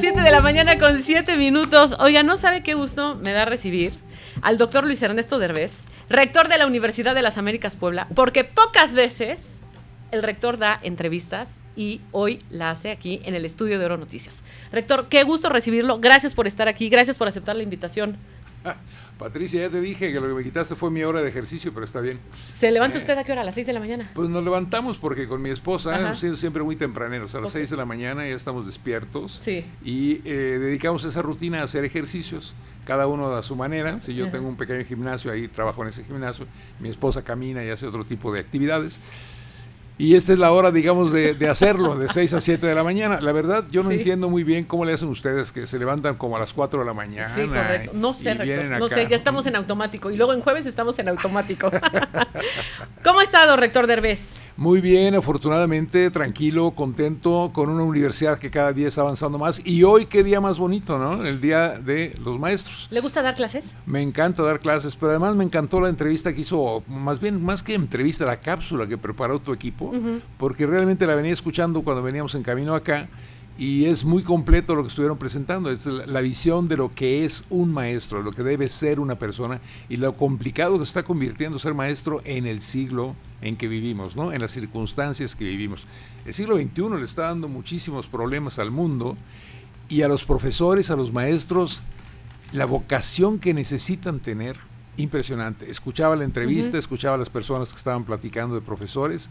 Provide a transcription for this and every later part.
7 de la mañana con 7 minutos. Oiga, ¿no sabe qué gusto me da recibir al doctor Luis Ernesto Derbez, rector de la Universidad de las Américas Puebla? Porque pocas veces el rector da entrevistas y hoy la hace aquí en el estudio de Oro Noticias. Rector, qué gusto recibirlo. Gracias por estar aquí, gracias por aceptar la invitación. Patricia, ya te dije que lo que me quitaste fue mi hora de ejercicio, pero está bien. ¿Se levanta usted a qué hora? ¿A las 6 de la mañana? Pues nos levantamos porque con mi esposa hemos sido siempre muy tempraneros. A las 6 de la mañana ya estamos despiertos. Sí. Y dedicamos esa rutina a hacer ejercicios, cada uno a su manera. Si yo tengo un pequeño gimnasio, ahí trabajo en ese gimnasio. Mi esposa camina y hace otro tipo de actividades. Y esta es la hora, digamos, de hacerlo, de 6 a 7 de la mañana. La verdad, yo no entiendo muy bien cómo le hacen ustedes, que se levantan como a las 4 de la mañana. Sí, correcto. No sé, rector, no sé, ya estamos en automático. Y luego en jueves estamos en automático. ¿Cómo ha estado, rector Derbez? Muy bien, afortunadamente, tranquilo, contento, con una universidad que cada día está avanzando más. Y hoy, qué día más bonito, ¿no? El Día de los Maestros. ¿Le gusta dar clases? Me encanta dar clases, pero además me encantó la entrevista que hizo, más que entrevista, la cápsula que preparó tu equipo. Porque realmente la venía escuchando cuando veníamos en camino acá y es muy completo lo que estuvieron presentando. Es la visión de lo que es un maestro, lo que debe ser una persona y lo complicado que está convirtiendo ser maestro en el siglo en que vivimos, ¿no? En las circunstancias que vivimos. El siglo XXI le está dando muchísimos problemas al mundo y a los profesores, a los maestros, la vocación que necesitan tener, impresionante. Escuchaba la entrevista, escuchaba a las personas que estaban platicando de profesores.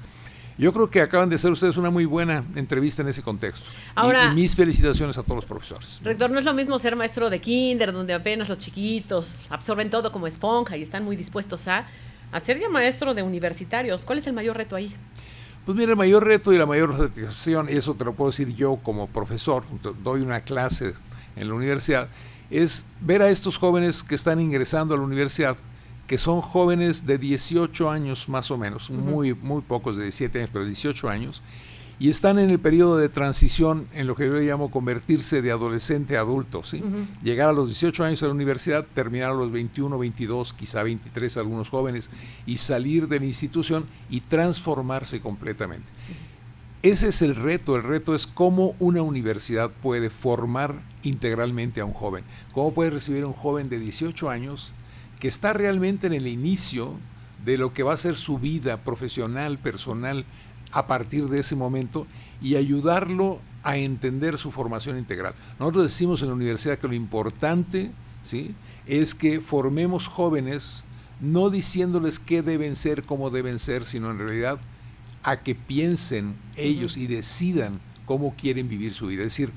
Yo creo que acaban de hacer ustedes una muy buena entrevista en ese contexto. Ahora, y mis felicitaciones a todos los profesores. Rector, no es lo mismo ser maestro de kinder, donde apenas los chiquitos absorben todo como esponja y están muy dispuestos a ser ya maestro de universitarios. ¿Cuál es el mayor reto ahí? Pues mira, el mayor reto y la mayor satisfacción, y eso te lo puedo decir yo como profesor, doy una clase en la universidad, es ver a estos jóvenes que están ingresando a la universidad, que son jóvenes de 18 años más o menos, muy pocos de 17 años, pero 18 años, y están en el periodo de transición en lo que yo llamo convertirse de adolescente a adulto, ¿sí? Llegar a los 18 años a la universidad, terminar a los 21, 22, quizá 23 algunos jóvenes, y salir de la institución y transformarse completamente. Ese es el reto es cómo una universidad puede formar integralmente a un joven, cómo puede recibir a un joven de 18 años, que está realmente en el inicio de lo que va a ser su vida profesional, personal, a partir de ese momento, y ayudarlo a entender su formación integral. Nosotros decimos en la universidad que lo importante, ¿sí?, es que formemos jóvenes, no diciéndoles qué deben ser, cómo deben ser, sino en realidad a que piensen ellos y decidan cómo quieren vivir su vida. Es decir,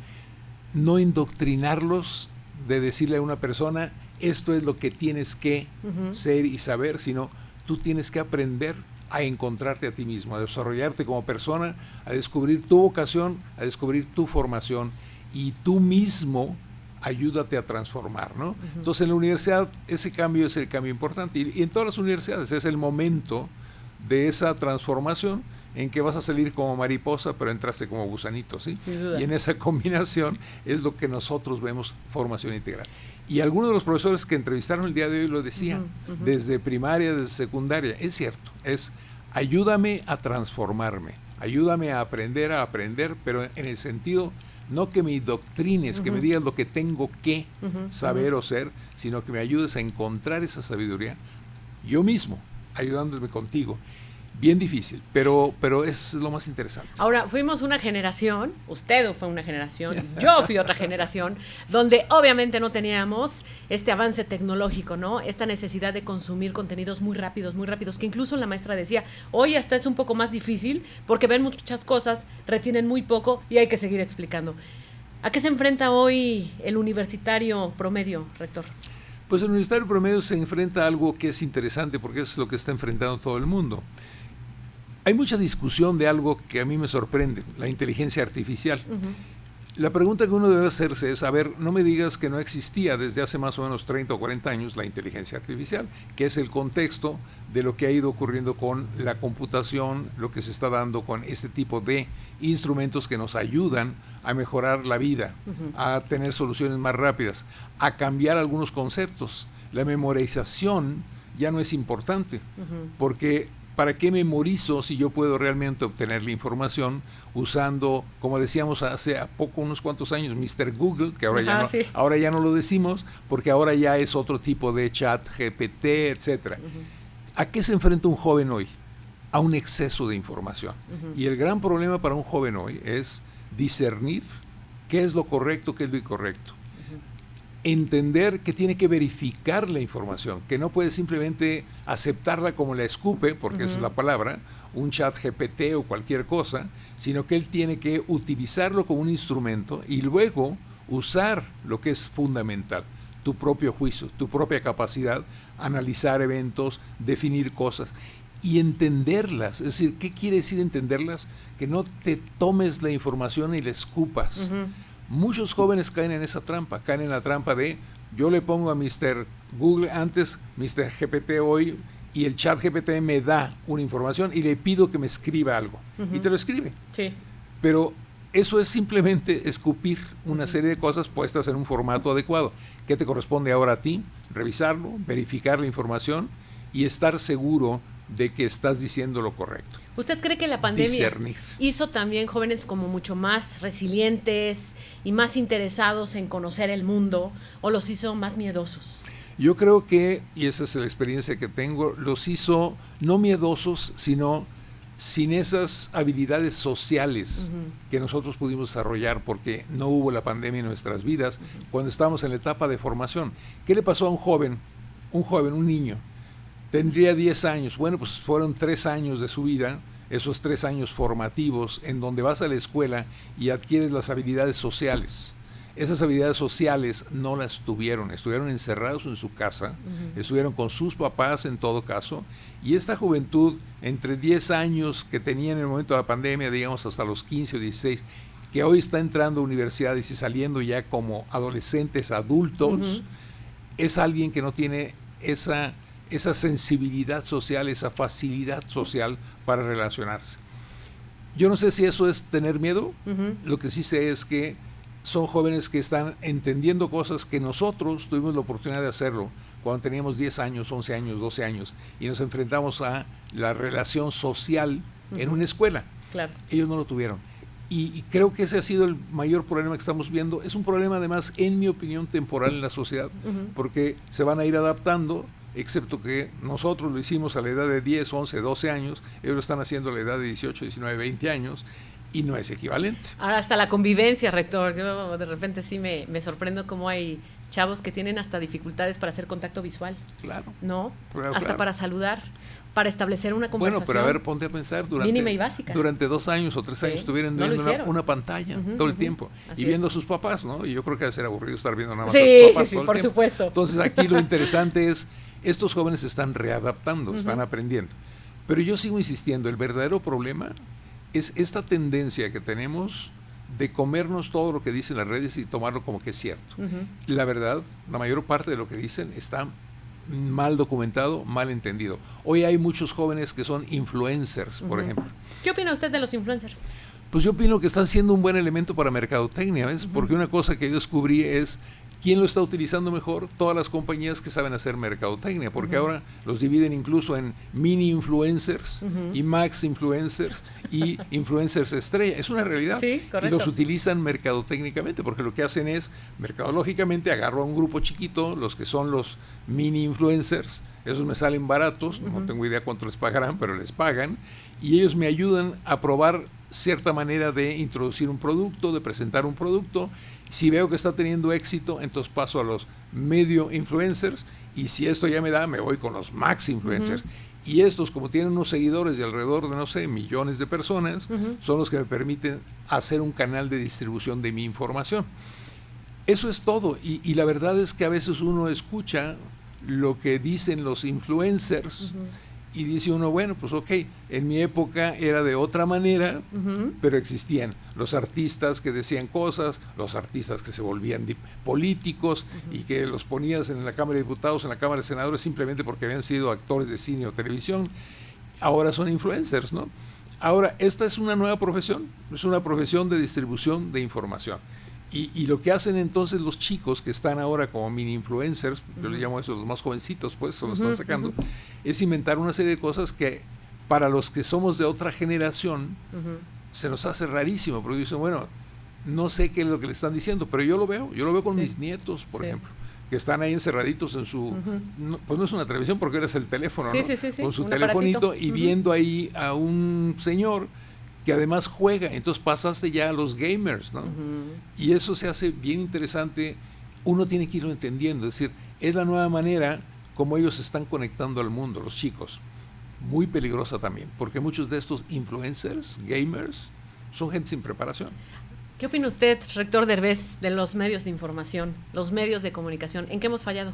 no indoctrinarlos de decirle a una persona, esto es lo que tienes que ser y saber, sino tú tienes que aprender a encontrarte a ti mismo, a desarrollarte como persona, a descubrir tu vocación, a descubrir tu formación, y tú mismo ayúdate a transformar, ¿no? Entonces en la universidad ese cambio es el cambio importante, y en todas las universidades es el momento de esa transformación en que vas a salir como mariposa, pero entraste como gusanito, ¿sí? Y en esa combinación es lo que nosotros vemos formación integral. Y algunos de los profesores que entrevistaron el día de hoy lo decían, desde primaria, desde secundaria, es cierto, es ayúdame a transformarme, ayúdame a aprender, pero en el sentido, no que me indoctrines, que me digas lo que tengo que saber o ser, sino que me ayudes a encontrar esa sabiduría yo mismo, ayudándome contigo. Bien difícil, pero es lo más interesante. Ahora, fuimos una generación, usted fue una generación, yo fui otra generación, donde obviamente no teníamos este avance tecnológico, ¿no? Esta necesidad de consumir contenidos muy rápidos, que incluso la maestra decía, hoy hasta es un poco más difícil porque ven muchas cosas, retienen muy poco y hay que seguir explicando. ¿A qué se enfrenta hoy el universitario promedio, rector? Pues el universitario promedio se enfrenta a algo que es interesante porque es lo que está enfrentando todo el mundo. Hay mucha discusión de algo que a mí me sorprende, la inteligencia artificial. La pregunta que uno debe hacerse es, a ver, no me digas que no existía desde hace más o menos 30 o 40 años la inteligencia artificial, que es el contexto de lo que ha ido ocurriendo con la computación, lo que se está dando con este tipo de instrumentos que nos ayudan a mejorar la vida, a tener soluciones más rápidas, a cambiar algunos conceptos. La memorización ya no es importante, porque ¿para qué memorizo si yo puedo realmente obtener la información usando, como decíamos hace a poco, unos cuantos años, Mr. Google, que ahora ya no lo decimos, porque ahora ya es otro tipo de chat, GPT, etcétera. ¿A qué se enfrenta un joven hoy? A un exceso de información. Y el gran problema para un joven hoy es discernir qué es lo correcto, qué es lo incorrecto. Entender que tiene que verificar la información, que no puede simplemente aceptarla como la escupe, porque esa es la palabra, un chat GPT o cualquier cosa, sino que él tiene que utilizarlo como un instrumento y luego usar lo que es fundamental, tu propio juicio, tu propia capacidad, analizar eventos, definir cosas y entenderlas. Es decir, ¿qué quiere decir entenderlas? Que no te tomes la información y la escupas. Muchos jóvenes caen en esa trampa, caen en la trampa de yo le pongo a Mr. Google antes, Mr. GPT hoy, y el chat GPT me da una información y le pido que me escriba algo. Y te lo escribe. Sí. Pero eso es simplemente escupir una serie de cosas puestas en un formato adecuado. ¿Qué te corresponde ahora a ti? Revisarlo, verificar la información y estar seguro de que estás diciendo lo correcto. ¿Usted cree que la pandemia hizo también jóvenes como mucho más resilientes y más interesados en conocer el mundo, o los hizo más miedosos? Yo creo que, y esa es la experiencia que tengo, los hizo no miedosos, sino sin esas habilidades sociales que nosotros pudimos desarrollar porque no hubo la pandemia en nuestras vidas cuando estábamos en la etapa de formación. ¿Qué le pasó a un joven, un niño? Tendría 10 años. Bueno, pues fueron 3 años de su vida, esos 3 años formativos, en donde vas a la escuela y adquieres las habilidades sociales. Esas habilidades sociales no las tuvieron, estuvieron encerrados en su casa, estuvieron con sus papás en todo caso, y esta juventud, entre 10 años que tenían en el momento de la pandemia, digamos hasta los 15 o 16, que hoy está entrando a universidades y saliendo ya como adolescentes, adultos, es alguien que no tiene esa sensibilidad social, esa facilidad social para relacionarse. Yo no sé si eso es tener miedo, lo que sí sé es que son jóvenes que están entendiendo cosas que nosotros tuvimos la oportunidad de hacerlo cuando teníamos 10 años, 11 años, 12 años y nos enfrentamos a la relación social en una escuela. Claro. Ellos no lo tuvieron. Y creo que ese ha sido el mayor problema que estamos viendo. Es un problema además, en mi opinión, temporal en la sociedad, porque se van a ir adaptando, excepto que nosotros lo hicimos a la edad de 10, 11, 12 años, ellos lo están haciendo a la edad de 18, 19, 20 años, y no es equivalente. Ahora hasta la convivencia, rector, yo de repente sí me sorprendo cómo hay chavos que tienen hasta dificultades para hacer contacto visual. Claro. ¿No? Claro, hasta para saludar, para establecer una conversación. Bueno, pero a ver, ponte a pensar, mínima y básica. Durante 2 años o 3 años estuvieron viendo una pantalla todo el tiempo y viendo a sus papás, ¿no? Y yo creo que debe ser aburrido estar viendo nada más a sus papás. Sí, por supuesto. Entonces aquí lo interesante es, estos jóvenes se están readaptando, están aprendiendo. Pero yo sigo insistiendo, el verdadero problema es esta tendencia que tenemos de comernos todo lo que dicen las redes y tomarlo como que es cierto. La verdad, la mayor parte de lo que dicen está mal documentado, mal entendido. Hoy hay muchos jóvenes que son influencers, por ejemplo. ¿Qué opina usted de los influencers? Pues yo opino que están siendo un buen elemento para mercadotecnia, ¿ves? Porque una cosa que yo descubrí es ¿quién lo está utilizando mejor? Todas las compañías que saben hacer mercadotecnia, porque ahora los dividen incluso en mini influencers y max influencers y influencers estrella. Es una realidad. Sí, correcto. Y los utilizan mercadotécnicamente, porque lo que hacen es, mercadológicamente, agarro a un grupo chiquito, los que son los mini influencers, esos me salen baratos, no tengo idea cuánto les pagarán, pero les pagan, y ellos me ayudan a probar cierta manera de introducir un producto, de presentar un producto. Si veo que está teniendo éxito, entonces paso a los medio influencers, y si esto ya me da, me voy con los max influencers. Y estos, como tienen unos seguidores de alrededor de, no sé, millones de personas, son los que me permiten hacer un canal de distribución de mi información. Eso es todo, y la verdad es que a veces uno escucha lo que dicen los influencers, y dice uno, bueno, pues ok, en mi época era de otra manera, pero existían los artistas que decían cosas, los artistas que se volvían políticos y que los ponías en la Cámara de Diputados, en la Cámara de Senadores, simplemente porque habían sido actores de cine o televisión. Ahora son influencers, ¿no? Ahora, esta es una nueva profesión, es una profesión de distribución de información. Y lo que hacen entonces los chicos que están ahora como mini influencers, yo les llamo eso los más jovencitos, pues se lo están sacando, es inventar una serie de cosas que para los que somos de otra generación, se nos hace rarísimo, porque dicen, bueno, no sé qué es lo que le están diciendo, pero yo lo veo con mis nietos, por ejemplo, que están ahí encerraditos en su, pues no es una televisión porque eres el teléfono, ¿no? Con su telefonito aparatito. Y viendo ahí a un señor que además juega, entonces pasaste ya a los gamers, ¿no? Y eso se hace bien interesante, uno tiene que irlo entendiendo, es decir, es la nueva manera como ellos se están conectando al mundo, los chicos. Muy peligrosa también, porque muchos de estos influencers, gamers, son gente sin preparación. ¿Qué opina usted, rector Derbez, de los medios de información, los medios de comunicación? ¿En qué hemos fallado?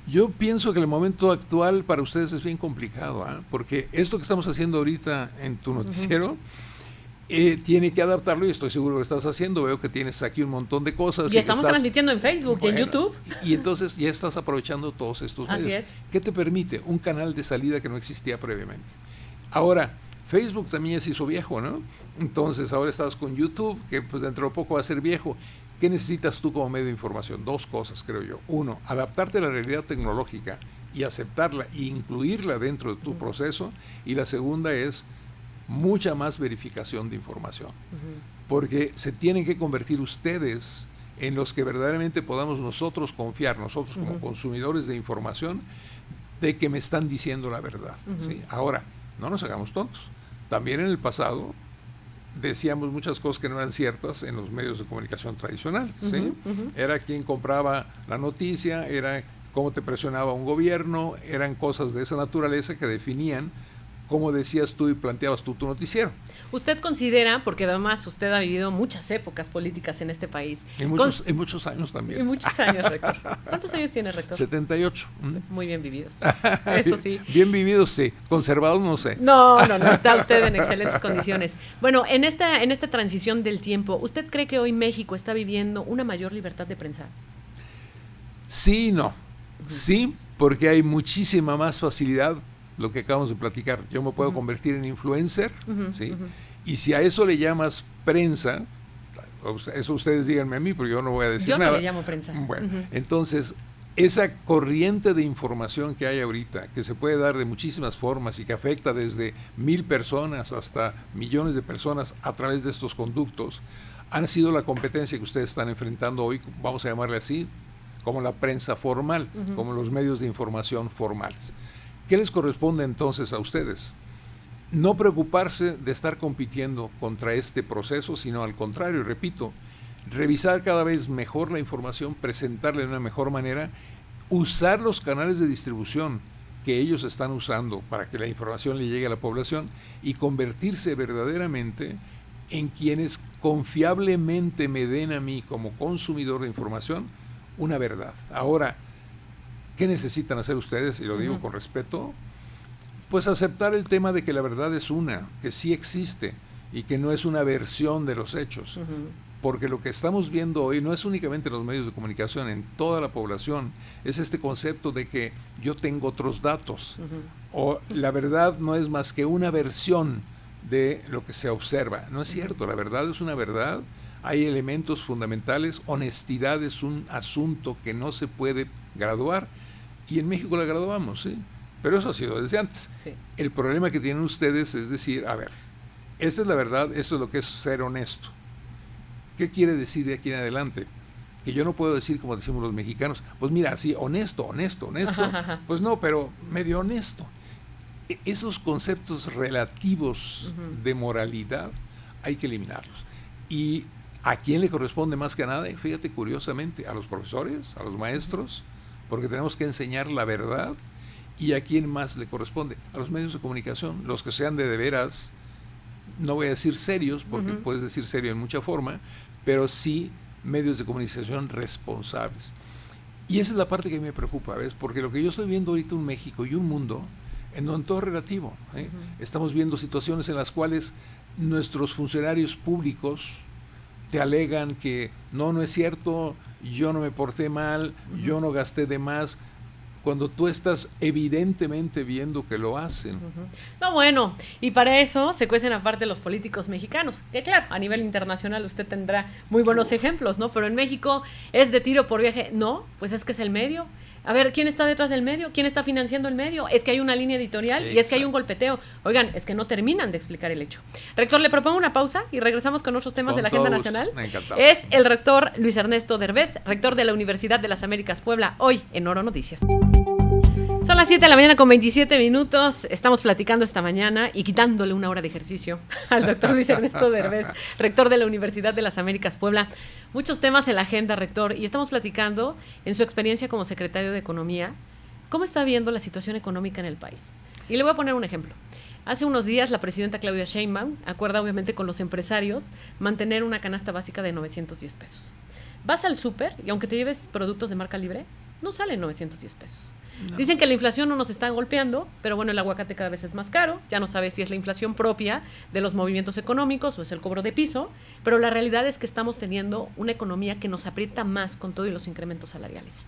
Yo pienso que el momento actual para ustedes es bien complicado, porque esto que estamos haciendo ahorita en tu noticiero tiene que adaptarlo, y estoy seguro que lo estás haciendo. Veo que tienes aquí un montón de cosas. Y estamos transmitiendo en Facebook y en YouTube. Y entonces ya estás aprovechando todos estos medios. Así es. ¿Qué te permite? Un canal de salida que no existía previamente. Ahora, Facebook también ya se hizo viejo, ¿no? Entonces ahora estás con YouTube, que pues dentro de poco va a ser viejo. ¿Qué necesitas tú como medio de información? Dos cosas, creo yo. Uno, adaptarte a la realidad tecnológica y aceptarla e incluirla dentro de tu proceso. Y la segunda es mucha más verificación de información. Porque se tienen que convertir ustedes en los que verdaderamente podamos nosotros confiar, nosotros como consumidores de información, de que me están diciendo la verdad. ¿Sí? Ahora, no nos hagamos tontos. También en el pasado decíamos muchas cosas que no eran ciertas en los medios de comunicación tradicionales. ¿Sí? Era quien compraba la noticia, era cómo te presionaba un gobierno, eran cosas de esa naturaleza que definían cómo decías tú y planteabas tú tu noticiero. ¿Usted considera, porque además usted ha vivido muchas épocas políticas en este país? Y muchos años también. Y muchos años, rector. ¿Cuántos años tiene, rector? 78. Muy bien vividos. Eso sí. Bien vividos, sí. Conservados, no sé. No, está usted en excelentes condiciones. Bueno, en esta transición del tiempo, ¿usted cree que hoy México está viviendo una mayor libertad de prensa? Sí y no. Sí, porque hay muchísima más facilidad. Lo que acabamos de platicar, yo me puedo convertir en influencer, ¿sí? Y si a eso le llamas prensa, eso ustedes díganme a mí, porque yo no voy a decir nada. Yo no le llamo prensa. Bueno, entonces, esa corriente de información que hay ahorita, que se puede dar de muchísimas formas y que afecta desde 1000 personas hasta millones de personas a través de estos conductos, han sido la competencia que ustedes están enfrentando hoy, vamos a llamarle así, como la prensa formal, como los medios de información formales. ¿Qué les corresponde entonces a ustedes? No preocuparse de estar compitiendo contra este proceso, sino al contrario, repito, revisar cada vez mejor la información, presentarla de una mejor manera, usar los canales de distribución que ellos están usando para que la información le llegue a la población y convertirse verdaderamente en quienes confiablemente me den a mí como consumidor de información una verdad. Ahora, ¿qué necesitan hacer ustedes? Y lo digo con respeto, pues aceptar el tema de que la verdad es una, que sí existe y que no es una versión de los hechos. Porque lo que estamos viendo hoy no es únicamente en los medios de comunicación, en toda la población, es este concepto de que yo tengo otros datos, o la verdad no es más que una versión de lo que se observa. No es cierto, la verdad es una verdad, hay elementos fundamentales, honestidad es un asunto que no se puede graduar, y en México la graduamos, ¿sí? Pero eso ha sido desde antes. Sí. El problema que tienen ustedes es decir, a ver, esta es la verdad, esto es lo que es ser honesto. ¿Qué quiere decir de aquí en adelante? Que yo no puedo decir como decimos los mexicanos, pues mira, sí, honesto, pues no, pero medio honesto. Esos conceptos relativos de moralidad hay que eliminarlos. Y ¿a quién le corresponde más que a nada? Fíjate, curiosamente, a los profesores, a los maestros, porque tenemos que enseñar la verdad. ¿Y a quién más le corresponde? A los medios de comunicación, los que sean de veras, no voy a decir serios, porque puedes decir serio en mucha forma, pero sí medios de comunicación responsables. Y esa es la parte que me preocupa, ¿ves? Porque lo que yo estoy viendo ahorita en México y un mundo en donde todo es relativo, ¿eh? Estamos viendo situaciones en las cuales nuestros funcionarios públicos te alegan que no es cierto, yo no me porté mal, yo no gasté de más, cuando tú estás evidentemente viendo que lo hacen. No, bueno, y para eso se cuecen aparte los políticos mexicanos, que claro, a nivel internacional usted tendrá muy buenos ejemplos, ¿no? Pero en México es de tiro por viaje. No, pues es que es el medio. A ver, ¿quién está detrás del medio? ¿Quién está financiando el medio? Es que hay una línea editorial y es que hay un golpeteo. Oigan, es que no terminan de explicar el hecho. Rector, le propongo una pausa y regresamos con otros temas de la agenda nacional. Es el rector Luis Ernesto Derbez, rector de la Universidad de las Américas Puebla, hoy en Oro Noticias. Son las 7 de la mañana con 27 minutos. Estamos platicando esta mañana y quitándole una hora de ejercicio al doctor Luis Ernesto Derbez, rector de la Universidad de las Américas Puebla. Muchos temas en la agenda, rector, y estamos platicando en su experiencia como secretario de Economía, ¿cómo está viendo la situación económica en el país? Y le voy a poner un ejemplo. Hace unos días la presidenta Claudia Sheinbaum acuerda obviamente con los empresarios mantener una canasta básica de 910 pesos. Vas al súper y aunque te lleves productos de marca libre, no salen 910 pesos. No. Dicen que la inflación no nos está golpeando, pero bueno, el aguacate cada vez es más caro, ya no sabes si es la inflación propia de los movimientos económicos o es el cobro de piso, pero la realidad es que estamos teniendo una economía que nos aprieta más con todo y los incrementos salariales.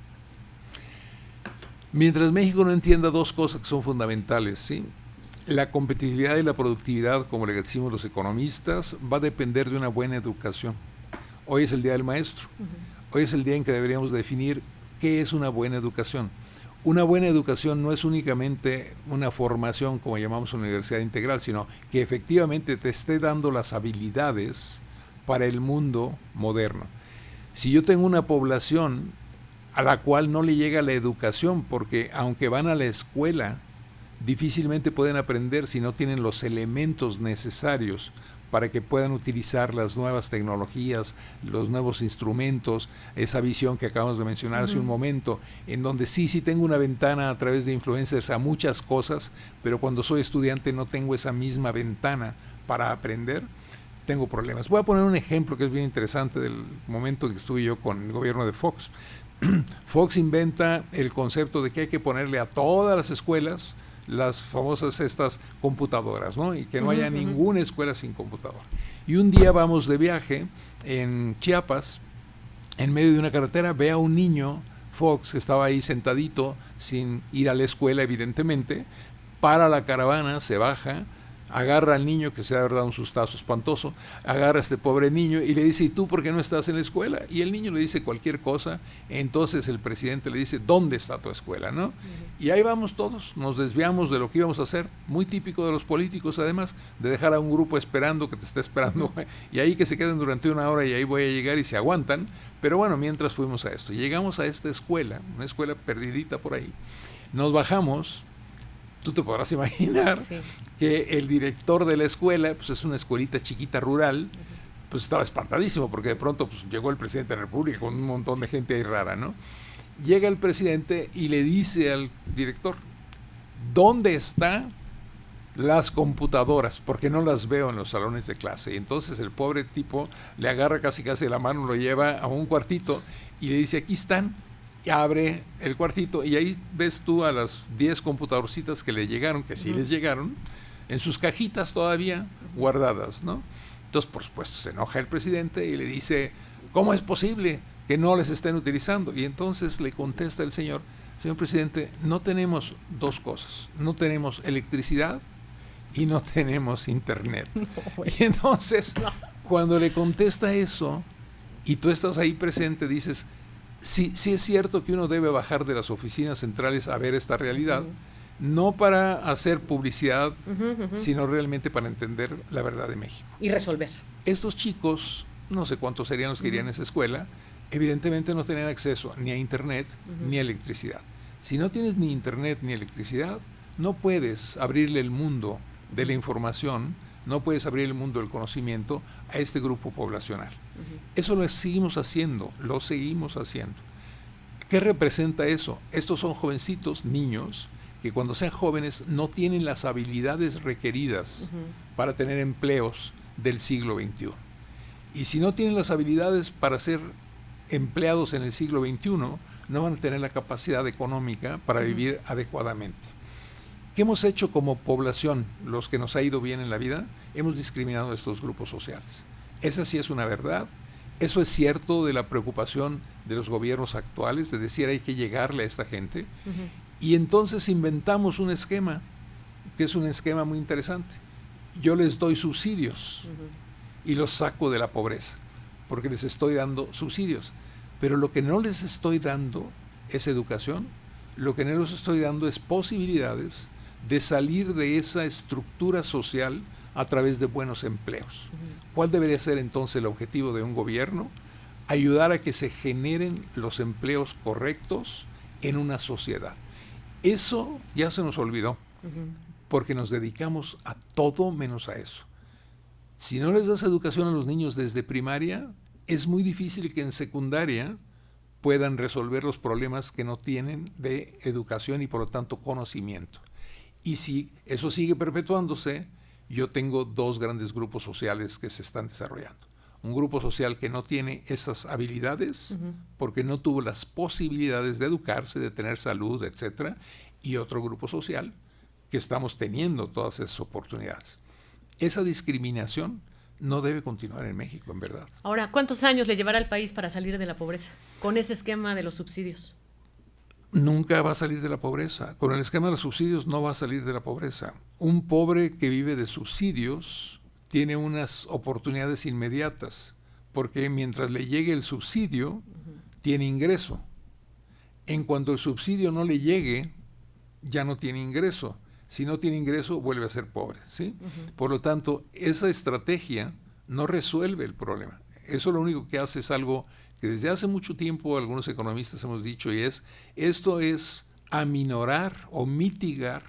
Mientras México no entienda dos cosas que son fundamentales, ¿sí? La competitividad y la productividad, como le decimos los economistas, va a depender de una buena educación. Hoy es el Día del Maestro. Hoy es el día en que deberíamos definir qué es una buena educación. Una buena educación no es únicamente una formación, como llamamos universidad integral, sino que efectivamente te esté dando las habilidades para el mundo moderno. Si yo tengo una población a la cual no le llega la educación, porque aunque van a la escuela, difícilmente pueden aprender si no tienen los elementos necesarios para que puedan utilizar las nuevas tecnologías, los nuevos instrumentos, esa visión que acabamos de mencionar hace un momento, en donde sí tengo una ventana a través de influencers a muchas cosas, pero cuando soy estudiante no tengo esa misma ventana para aprender, tengo problemas. Voy a poner un ejemplo que es bien interesante del momento que estuve yo con el gobierno de Fox. Fox inventa el concepto de que hay que ponerle a todas las escuelas las famosas estas computadoras, ¿no? Y que no haya ninguna escuela sin computadora. Y un día vamos de viaje en Chiapas, en medio de una carretera, ve a un niño, Fox, que estaba ahí sentadito, sin ir a la escuela, evidentemente, para la caravana, se baja, agarra al niño, que se ha dado un sustazo espantoso, agarra a este pobre niño y le dice, ¿y tú por qué no estás en la escuela? Y el niño le dice cualquier cosa, entonces el presidente le dice, ¿dónde está tu escuela? ¿No? Y ahí vamos todos, nos desviamos de lo que íbamos a hacer, muy típico de los políticos además, de dejar a un grupo esperando que te esté esperando, y ahí que se queden durante una hora y ahí voy a llegar y se aguantan, pero bueno, mientras fuimos a esto, llegamos a esta escuela, una escuela perdidita por ahí, nos bajamos. Tú te podrás imaginar que el director de la escuela, pues es una escuelita chiquita rural, pues estaba espantadísimo porque de pronto pues, llegó el presidente de la República con un montón de gente ahí rara, ¿no? Llega el presidente y le dice al director, ¿dónde están las computadoras? Porque no las veo en los salones de clase. Y entonces el pobre tipo le agarra casi de la mano, lo lleva a un cuartito y le dice, aquí están. Y abre el cuartito y ahí ves tú a las 10 computadorcitas que le llegaron, que sí les llegaron, en sus cajitas todavía guardadas, ¿no? Entonces, por supuesto, se enoja el presidente y le dice, ¿cómo es posible que no les estén utilizando? Y entonces le contesta el señor presidente, no tenemos dos cosas, no tenemos electricidad y no tenemos internet. Y entonces, cuando le contesta eso y tú estás ahí presente, dices, sí es cierto que uno debe bajar de las oficinas centrales a ver esta realidad, no para hacer publicidad, sino realmente para entender la verdad de México. Y resolver. Estos chicos, no sé cuántos serían los que irían a esa escuela, evidentemente no tenían acceso ni a internet ni a electricidad. Si no tienes ni internet ni electricidad, no puedes abrirle el mundo de la información, no puedes abrir el mundo del conocimiento a este grupo poblacional. Eso lo seguimos haciendo. ¿Qué representa eso? Estos son jovencitos, niños, que cuando sean jóvenes no tienen las habilidades requeridas para tener empleos del siglo XXI. Y si no tienen las habilidades para ser empleados en el siglo XXI, no van a tener la capacidad económica para vivir adecuadamente. ¿Qué hemos hecho como población, los que nos ha ido bien en la vida? Hemos discriminado a estos grupos sociales. Esa sí es una verdad. Eso es cierto de la preocupación de los gobiernos actuales, de decir hay que llegarle a esta gente. Y entonces inventamos un esquema, que es un esquema muy interesante. Yo les doy subsidios y los saco de la pobreza, porque les estoy dando subsidios. Pero lo que no les estoy dando es educación lo que no les estoy dando es posibilidades de salir de esa estructura social a través de buenos empleos. ¿Cuál debería ser entonces el objetivo de un gobierno? Ayudar a que se generen los empleos correctos en una sociedad. Eso ya se nos olvidó, porque nos dedicamos a todo menos a eso. Si no les das educación a los niños desde primaria, es muy difícil que en secundaria puedan resolver los problemas que no tienen de educación y por lo tanto conocimiento. Y si eso sigue perpetuándose, yo tengo dos grandes grupos sociales que se están desarrollando. Un grupo social que no tiene esas habilidades porque no tuvo las posibilidades de educarse, de tener salud, etcétera, y otro grupo social que estamos teniendo todas esas oportunidades. Esa discriminación no debe continuar en México, en verdad. Ahora, ¿cuántos años le llevará al país para salir de la pobreza con ese esquema de los subsidios? Nunca va a salir de la pobreza. Con el esquema de los subsidios no va a salir de la pobreza. Un pobre que vive de subsidios tiene unas oportunidades inmediatas, porque mientras le llegue el subsidio, tiene ingreso. En cuanto el subsidio no le llegue, ya no tiene ingreso. Si no tiene ingreso, vuelve a ser pobre, ¿sí? Por lo tanto, esa estrategia no resuelve el problema. Eso lo único que hace es algo que desde hace mucho tiempo algunos economistas hemos dicho, y esto es aminorar o mitigar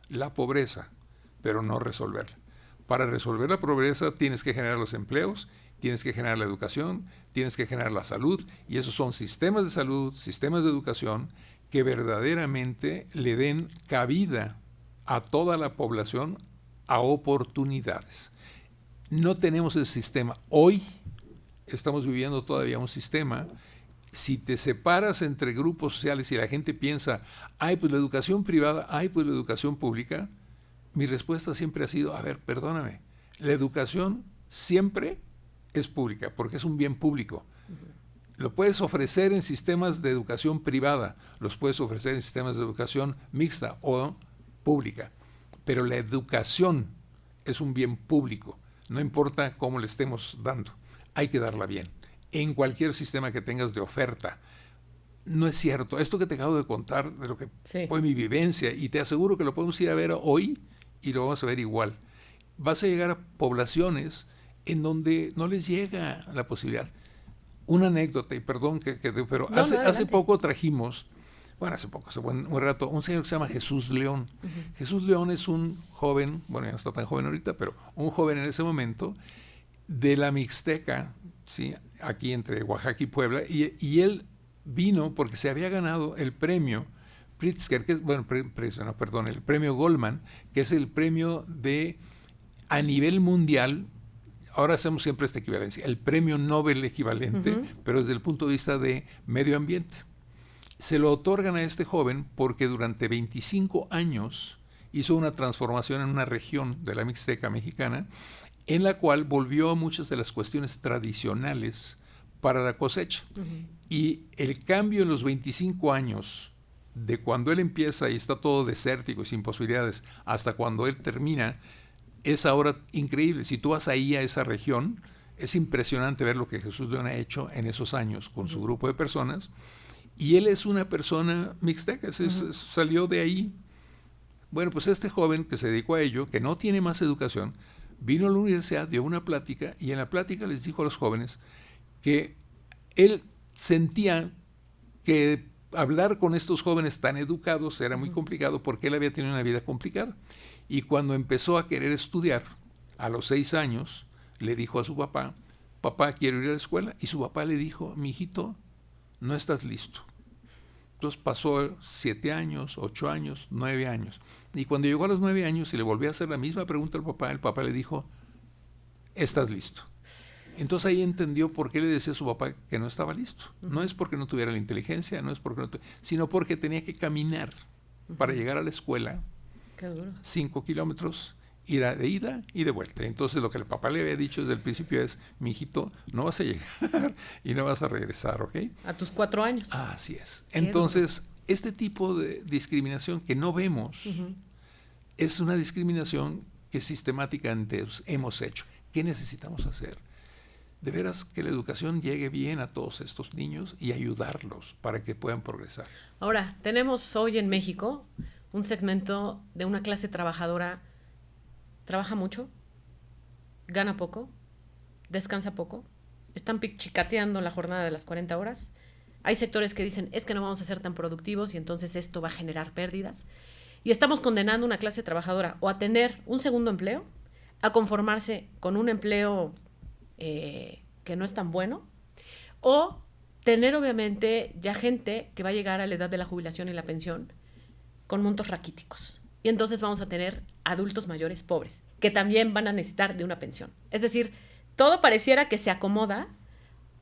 la pobreza, pero no resolverla. Para resolver la pobreza tienes que generar los empleos, tienes que generar la educación, tienes que generar la salud, y esos son sistemas de salud, sistemas de educación que verdaderamente le den cabida a toda la población a oportunidades. No tenemos ese sistema. Hoy estamos viviendo todavía un sistema. Si te separas entre grupos sociales y la gente piensa, ay, pues la educación privada, ay, pues la educación pública, mi respuesta siempre ha sido, a ver, perdóname, la educación siempre es pública, porque es un bien público. Lo puedes ofrecer en sistemas de educación privada, los puedes ofrecer en sistemas de educación mixta o pública, pero la educación es un bien público, no importa cómo le estemos dando, hay que darla bien, en cualquier sistema que tengas de oferta. No es cierto, esto que te acabo de contar, de lo que fue mi vivencia, y te aseguro que lo podemos ir a ver hoy y lo vamos a ver igual. Vas a llegar a poblaciones en donde no les llega la posibilidad. Una anécdota, y perdón pero hace poco trajimos, hace un rato, un señor que se llama Jesús León. Jesús León es un joven, ya no está tan joven ahorita, pero un joven en ese momento, de la Mixteca, ¿sí? Aquí entre Oaxaca y Puebla, y él vino porque se había ganado el premio Pritzker, que es, el premio Goldman, que es el premio a nivel mundial. Ahora hacemos siempre esta equivalencia, el premio Nobel equivalente, pero desde el punto de vista de medio ambiente. Se lo otorgan a este joven porque durante 25 años hizo una transformación en una región de la Mixteca mexicana, en la cual volvió a muchas de las cuestiones tradicionales para la cosecha. Y el cambio en los 25 años, de cuando él empieza y está todo desértico y sin posibilidades, hasta cuando él termina, es ahora increíble. Si tú vas ahí a esa región, es impresionante ver lo que Jesús León ha hecho en esos años con su grupo de personas. Y él es una persona mixteca, salió de ahí. Bueno, pues este joven que se dedicó a ello, que no tiene más educación, vino a la universidad, dio una plática, y en la plática les dijo a los jóvenes que él sentía que hablar con estos jóvenes tan educados era muy complicado porque él había tenido una vida complicada. Y cuando empezó a querer estudiar, a los 6 años, le dijo a su papá, papá, quiero ir a la escuela. Y su papá le dijo, mijito, no estás listo. Entonces pasó 7 años, 8 años, 9 años. Y cuando llegó a los 9 años y le volvió a hacer la misma pregunta al papá, el papá le dijo, estás listo. Entonces ahí entendió por qué le decía a su papá que no estaba listo. No es porque no tuviera la inteligencia, no es porque sino porque tenía que caminar para llegar a la escuela. Qué duro. 5 kilómetros, ir de ida y de vuelta. Entonces lo que el papá le había dicho desde el principio es, mijito, no vas a llegar y no vas a regresar, ¿ok? A tus 4 años. Así es. Entonces, este tipo de discriminación que no vemos es una discriminación que sistemáticamente hemos hecho. ¿Qué necesitamos hacer? de veras que la educación llegue bien a todos estos niños y ayudarlos para que puedan progresar. Ahora, tenemos hoy en México un segmento de una clase trabajadora, trabaja mucho, gana poco, descansa poco, están pichicateando la jornada de las 40 horas. Hay sectores que dicen, es que no vamos a ser tan productivos y entonces esto va a generar pérdidas. Y estamos condenando a una clase trabajadora o a tener un segundo empleo, a conformarse con un empleo que no es tan bueno, o tener obviamente ya gente que va a llegar a la edad de la jubilación y la pensión con montos raquíticos. Y entonces vamos a tener adultos mayores pobres, que también van a necesitar de una pensión. Es decir, todo pareciera que se acomoda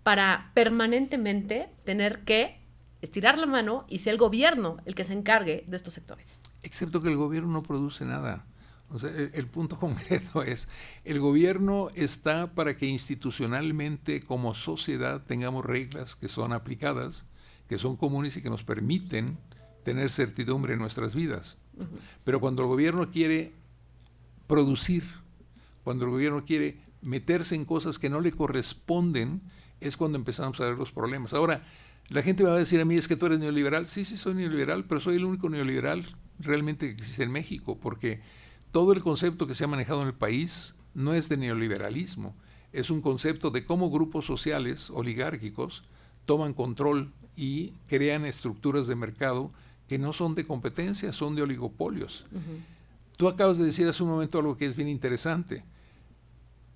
para permanentemente tener que estirar la mano y sea el gobierno el que se encargue de estos sectores. Excepto que el gobierno no produce nada. O sea, el punto concreto es, el gobierno está para que institucionalmente, como sociedad, tengamos reglas que son aplicadas, que son comunes y que nos permiten tener certidumbre en nuestras vidas. Uh-huh. Pero cuando el gobierno quiere producir, cuando el gobierno quiere meterse en cosas que no le corresponden, es cuando empezamos a ver los problemas. Ahora, la gente me va a decir a mí, es que tú eres neoliberal. Sí, soy neoliberal, pero soy el único neoliberal realmente que existe en México, porque todo el concepto que se ha manejado en el país no es de neoliberalismo, es un concepto de cómo grupos sociales oligárquicos toman control y crean estructuras de mercado que no son de competencia, son de oligopolios. Uh-huh. Tú acabas de decir hace un momento algo que es bien interesante.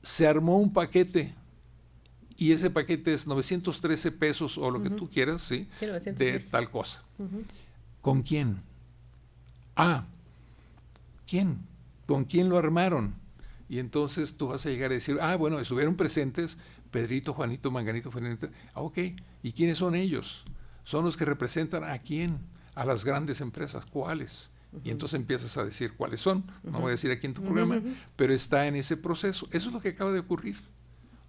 Se armó un paquete y ese paquete es 913 pesos o lo uh-huh. que tú quieras, ¿sí? Sí, de tal cosa. Uh-huh. ¿Con quién? ¿Quién? ¿Con quién lo armaron? Y entonces tú vas a llegar a decir, bueno, estuvieron presentes Pedrito, Juanito, Manganito, Fulanito. Ok, ¿y quiénes son ellos? Son los que representan ¿a quién? A las grandes empresas. ¿Cuáles? Uh-huh. Y entonces empiezas a decir cuáles son. Uh-huh. No voy a decir aquí en tu programa, uh-huh. pero está en ese proceso. Eso es lo que acaba de ocurrir.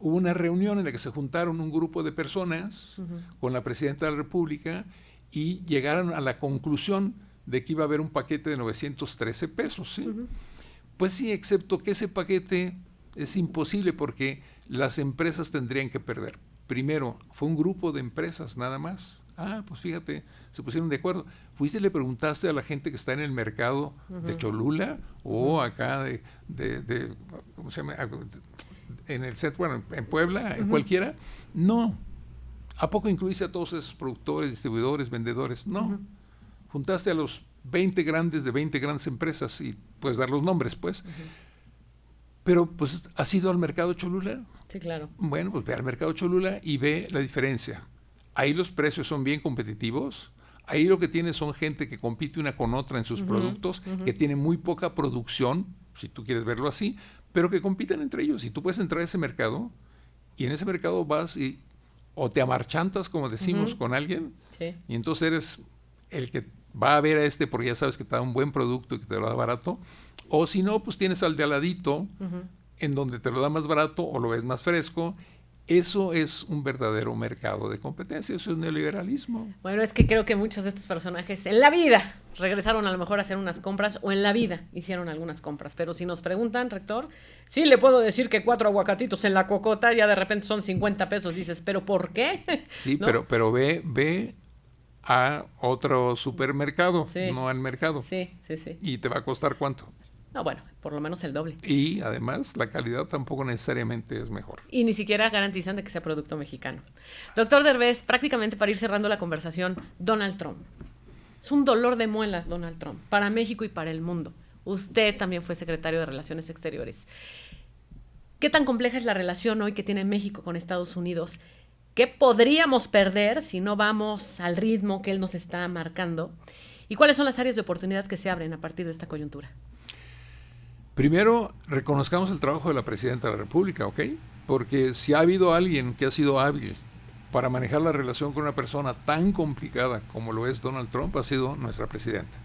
Hubo una reunión en la que se juntaron un grupo de personas uh-huh. con la Presidenta de la República y llegaron a la conclusión de que iba a haber un paquete de 913 pesos, ¿sí? Uh-huh. Pues sí, excepto que ese paquete es imposible porque las empresas tendrían que perder. Primero, fue un grupo de empresas nada más. Pues fíjate, se pusieron de acuerdo. ¿Fuiste y le preguntaste a la gente que está en el mercado uh-huh. de Cholula o acá de ¿cómo se llama? En el set, bueno, en Puebla, en uh-huh. cualquiera? No. ¿A poco incluiste a todos esos productores, distribuidores, vendedores? No. Uh-huh. Juntaste a los 20 grandes de 20 grandes empresas y puedes dar los nombres, pues. Uh-huh. Pero, pues, ¿has ido al mercado Cholula? Sí, claro. Bueno, pues ve al mercado Cholula y ve la diferencia. Ahí los precios son bien competitivos. Ahí lo que tienes son gente que compite una con otra en sus uh-huh, productos, uh-huh. que tiene muy poca producción, si tú quieres verlo así, pero que compiten entre ellos. Y tú puedes entrar a ese mercado y en ese mercado vas y o te amarchantas, como decimos, uh-huh. con alguien, sí. y entonces eres el que va a ver a este porque ya sabes que te da un buen producto y que te lo da barato, o si no, pues tienes al de al ladito, uh-huh. en donde te lo da más barato o lo ves más fresco. Eso es un verdadero mercado de competencia, eso es neoliberalismo. Bueno, es que creo que muchos de estos personajes en la vida regresaron a lo mejor a hacer unas compras o en la vida hicieron algunas compras, pero si nos preguntan, rector, sí le puedo decir que 4 aguacatitos en la cocota ya de repente son 50 pesos, dices, ¿pero por qué? Sí, ¿no? pero ve a otro supermercado, sí. no al mercado. Sí. ¿Y te va a costar cuánto? No, bueno, por lo menos el doble. Y además la calidad tampoco necesariamente es mejor. Y ni siquiera garantizan de que sea producto mexicano. Doctor Derbez, prácticamente para ir cerrando la conversación, Donald Trump. Es un dolor de muelas Donald Trump, para México y para el mundo. Usted también fue secretario de Relaciones Exteriores. ¿Qué tan compleja es la relación hoy que tiene México con Estados Unidos? ¿Qué podríamos perder si no vamos al ritmo que él nos está marcando? ¿Y cuáles son las áreas de oportunidad que se abren a partir de esta coyuntura? Primero, reconozcamos el trabajo de la Presidenta de la República, ¿ok? Porque si ha habido alguien que ha sido hábil para manejar la relación con una persona tan complicada como lo es Donald Trump, ha sido nuestra Presidenta.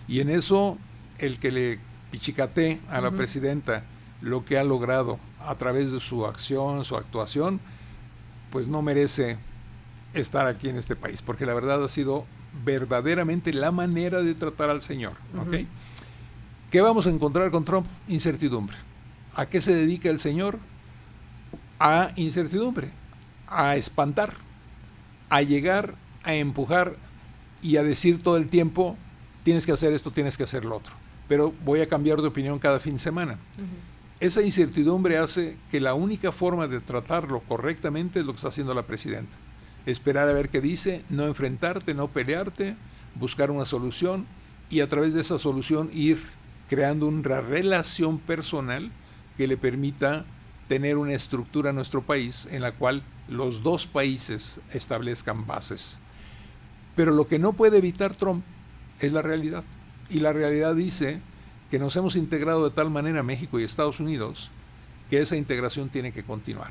Y en eso, el que le pichicatee a la uh-huh. Presidenta lo que ha logrado a través de su acción, su actuación, pues no merece estar aquí en este país, porque la verdad ha sido verdaderamente la manera de tratar al señor, ¿ok? Uh-huh. ¿Qué vamos a encontrar con Trump? Incertidumbre. ¿A qué se dedica el señor? a incertidumbre, a espantar, a llegar, a empujar y a decir todo el tiempo, tienes que hacer esto, tienes que hacer lo otro, pero voy a cambiar de opinión cada fin de semana. Esa incertidumbre hace que la única forma de tratarlo correctamente es lo que está haciendo la presidenta. Esperar a ver qué dice, no enfrentarte, no pelearte, buscar una solución y a través de esa solución ir creando una relación personal que le permita tener una estructura en nuestro país en la cual los dos países establezcan bases. Pero lo que no puede evitar Trump es la realidad. Y la realidad dice que nos hemos integrado de tal manera México y Estados Unidos que esa integración tiene que continuar.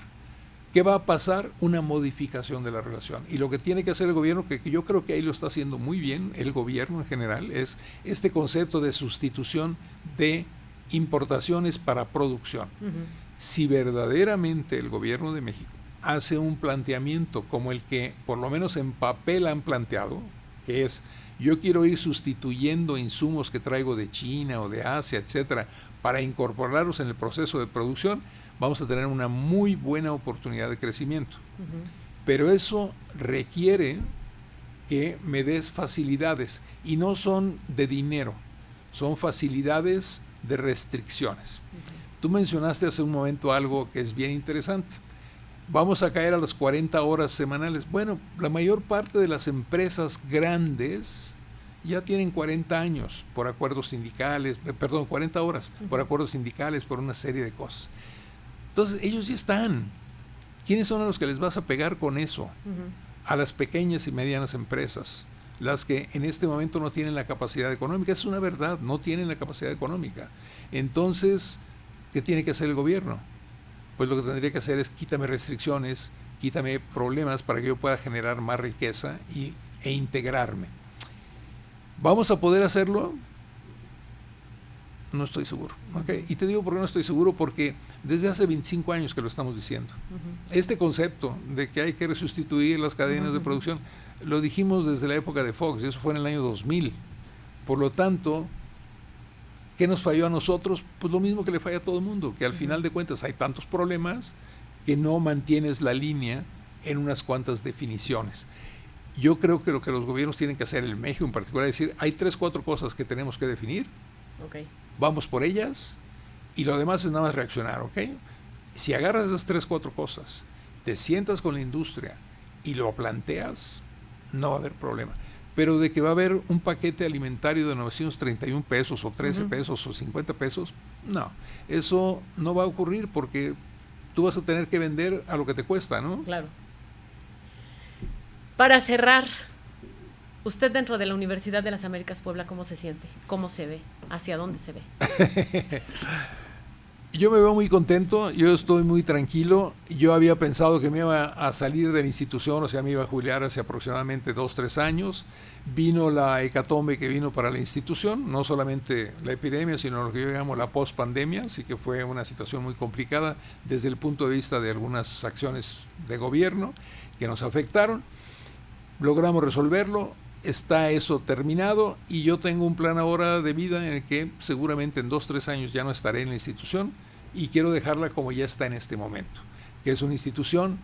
¿Qué va a pasar? Una modificación de la relación. Y lo que tiene que hacer el gobierno, que yo creo que ahí lo está haciendo muy bien, el gobierno en general, es este concepto de sustitución de importaciones para producción. Si verdaderamente el gobierno de México hace un planteamiento como el que por lo menos en papel han planteado, que es yo quiero ir sustituyendo insumos que traigo de China o de Asia, etcétera, para incorporarlos en el proceso de producción, vamos a tener una muy buena oportunidad de crecimiento. Pero eso requiere que me des facilidades, y no son de dinero, son facilidades de restricciones. Tú mencionaste hace un momento algo que es bien interesante. Vamos a caer a las 40 horas semanales. Bueno, la mayor parte de las empresas grandes ya tienen 40 años por acuerdos sindicales, 40 horas por acuerdos sindicales, por una serie de cosas. Entonces, ellos ya están. ¿Quiénes son a los que les vas a pegar con eso? A las pequeñas y medianas empresas, las que en este momento no tienen la capacidad económica. Es una verdad, no tienen la capacidad económica. Entonces, ¿qué tiene que hacer el gobierno? Pues lo que tendría que hacer es quítame restricciones, quítame problemas para que yo pueda generar más riqueza e integrarme. ¿Vamos a poder hacerlo? No estoy seguro. ¿Okay? Y te digo por qué no estoy seguro, porque desde hace 25 años que lo estamos diciendo. Este concepto de que hay que resustituir las cadenas de producción, lo dijimos desde la época de Fox, y eso fue en el año 2000. Por lo tanto, ¿qué nos falló a nosotros? Pues lo mismo que le falla a todo el mundo, que al final de cuentas hay tantos problemas que no mantienes la línea en unas cuantas definiciones. Yo creo que lo que los gobiernos tienen que hacer, el México en particular, es decir, hay 3-4 cosas que tenemos que definir. Vamos por ellas y lo demás es nada más reaccionar, ¿ok? Si agarras esas 3-4 cosas, te sientas con la industria y lo planteas, no va a haber problema. Pero de que va a haber un paquete alimentario de 931 pesos o 13 pesos o 50 pesos, no. Eso no va a ocurrir porque tú vas a tener que vender a lo que te cuesta, ¿no? Claro. Para cerrar, usted dentro de la Universidad de las Américas Puebla, ¿cómo se siente? ¿Cómo se ve? ¿Hacia dónde se ve? Yo me veo muy contento, yo estoy muy tranquilo. Yo había pensado que me iba a salir de la institución, o sea, me iba a jubilar hace aproximadamente 2-3 años. Vino la hecatombe que vino para la institución, no solamente la epidemia, sino lo que yo llamo la post-pandemia, así que fue una situación muy complicada desde el punto de vista de algunas acciones de gobierno que nos afectaron. Logramos resolverlo, está eso terminado y yo tengo un plan ahora de vida en el que seguramente en 2-3 años ya no estaré en la institución y quiero dejarla como ya está en este momento, que es una institución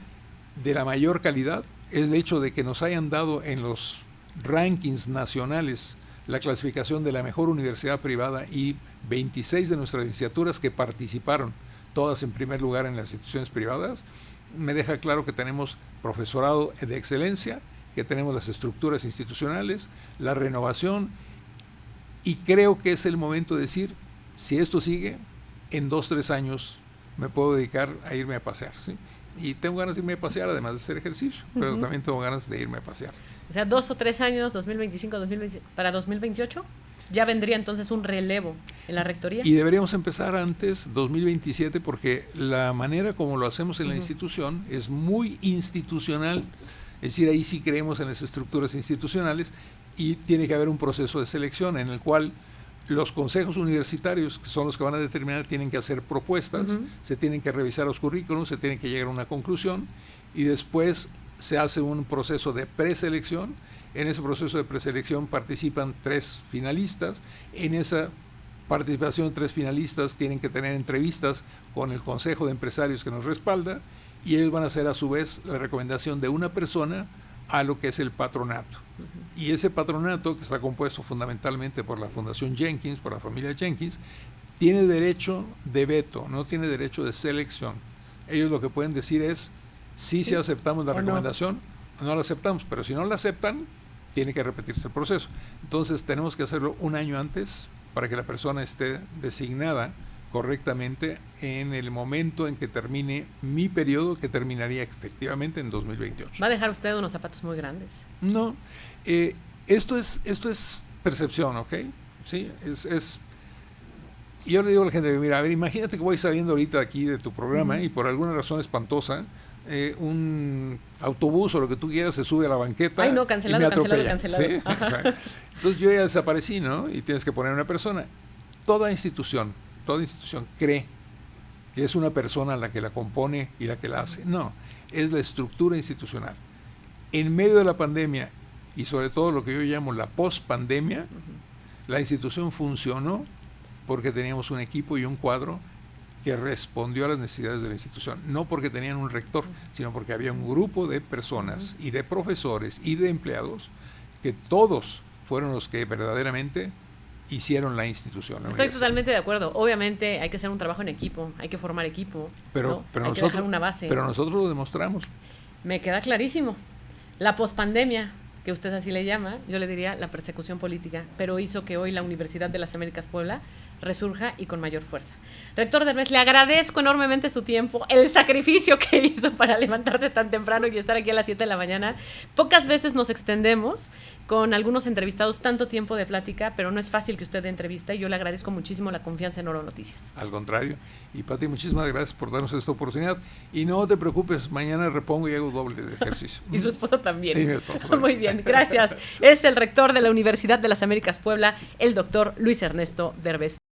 de la mayor calidad. El hecho de que nos hayan dado en los rankings nacionales la clasificación de la mejor universidad privada y 26 de nuestras licenciaturas que participaron, todas en primer lugar en las instituciones privadas, me deja claro que tenemos profesorado de excelencia, que tenemos las estructuras institucionales, la renovación, y creo que es el momento de decir, si esto sigue, en 2-3 años me puedo dedicar a irme a pasear, ¿sí? Y tengo ganas de irme a pasear, además de hacer ejercicio, pero también tengo ganas de irme a pasear. O sea, 2 o 3 años, 2025, 2020, para 2028, ya vendría entonces un relevo en la rectoría. Y deberíamos empezar antes, 2027, porque la manera como lo hacemos en la institución es muy institucional. Es decir, ahí sí creemos en las estructuras institucionales y tiene que haber un proceso de selección en el cual los consejos universitarios, que son los que van a determinar, tienen que hacer propuestas, se tienen que revisar los currículos, se tienen que llegar a una conclusión y después se hace un proceso de preselección. En ese proceso de preselección participan 3 finalistas. En esa participación de 3 finalistas tienen que tener entrevistas con el Consejo de Empresarios que nos respalda y ellos van a hacer a su vez la recomendación de una persona a lo que es el patronato. Y ese patronato, que está compuesto fundamentalmente por la Fundación Jenkins, por la familia Jenkins, tiene derecho de veto, no tiene derecho de selección. Ellos lo que pueden decir es, si aceptamos la recomendación, no la aceptamos, pero si no la aceptan, tiene que repetirse el proceso. Entonces tenemos que hacerlo un año antes para que la persona esté designada correctamente en el momento en que termine mi periodo, que terminaría efectivamente en 2028. ¿Va a dejar usted unos zapatos muy grandes? No, esto es percepción, ¿ok? Sí, y yo le digo a la gente, mira, a ver, imagínate que voy saliendo ahorita aquí de tu programa y por alguna razón espantosa, un autobús o lo que tú quieras se sube a la banqueta. Ay, no, cancelado. ¿Sí? Entonces yo ya desaparecí, ¿no? Y tienes que poner una persona. Toda institución cree que es una persona la que la compone y la que la hace. No, es la estructura institucional. En medio de la pandemia y sobre todo lo que yo llamo la post-pandemia, la institución funcionó porque teníamos un equipo y un cuadro que respondió a las necesidades de la institución, no porque tenían un rector, sino porque había un grupo de personas y de profesores y de empleados que todos fueron los que verdaderamente hicieron la institución. Estoy totalmente de acuerdo. Obviamente hay que hacer un trabajo en equipo, hay que formar equipo, pero hay nosotros, que dejar una base. Pero nosotros lo demostramos. Me queda clarísimo. La pospandemia, que usted así le llama, yo le diría la persecución política, pero hizo que hoy la Universidad de las Américas Puebla resurja y con mayor fuerza. Rector Derbez, le agradezco enormemente su tiempo, el sacrificio que hizo para levantarse tan temprano y estar aquí a las 7 de la mañana. Pocas veces nos extendemos con algunos entrevistados tanto tiempo de plática, pero no es fácil que usted dé entrevista y yo le agradezco muchísimo la confianza en Oro Noticias. Al contrario. Y Pati, muchísimas gracias por darnos esta oportunidad. Y no te preocupes, mañana repongo y hago doble de ejercicio. Y su esposa también. Sí, mi esposa también. Muy bien, gracias. Es el rector de la Universidad de las Américas Puebla, el doctor Luis Ernesto Derbez.